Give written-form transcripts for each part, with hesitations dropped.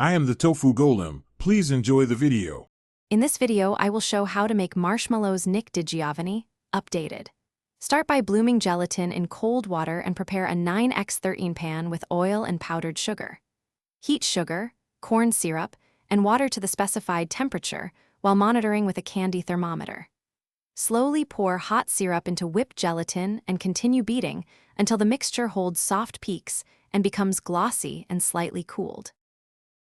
I am the Tofu Golem. Please enjoy the video. In this video, I will show how to make Marshmallows Nick Digiovanni updated. Start by blooming gelatin in cold water and prepare a 9x13 pan with oil and powdered sugar. Heat sugar, corn syrup, and water to the specified temperature while monitoring with a candy thermometer. Slowly pour hot syrup into whipped gelatin and continue beating until the mixture holds soft peaks and becomes glossy and slightly cooled.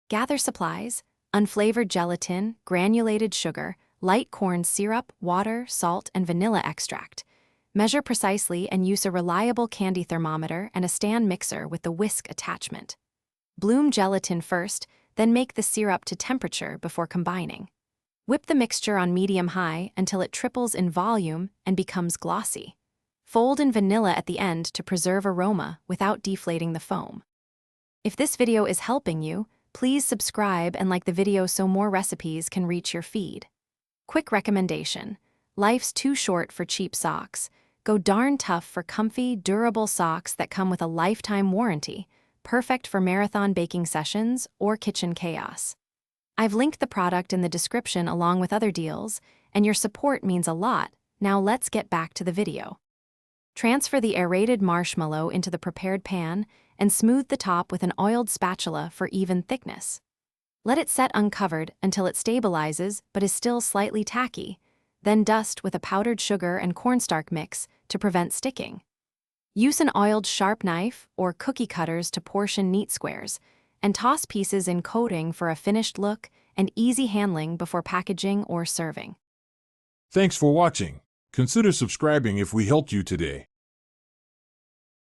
Gather supplies: unflavored gelatin, granulated sugar, light corn syrup, water, salt, and vanilla extract. Measure precisely and use a reliable candy thermometer and a stand mixer with the whisk attachment. Bloom gelatin first, then make the syrup to temperature before combining. Whip the mixture on medium-high until it triples in volume and becomes glossy. Fold in vanilla at the end to preserve aroma without deflating the foam. If this video is helping you, please subscribe and like the video so more recipes can reach your feed. Quick recommendation: life's too short for cheap socks. Go darn tough for comfy, durable socks that come with a lifetime warranty, perfect for marathon baking sessions or kitchen chaos. I've linked the product in the description along with other deals, and your support means a lot. Now let's get back to the video. Transfer the aerated marshmallow into the prepared pan and smooth the top with an oiled spatula for even thickness. Let it set uncovered until it stabilizes but is still slightly tacky, then dust with a powdered sugar and cornstarch mix to prevent sticking. Use an oiled sharp knife or cookie cutters to portion neat squares, and toss pieces in coating for a finished look and easy handling before packaging or serving. Thanks for watching. Consider subscribing if we helped you today.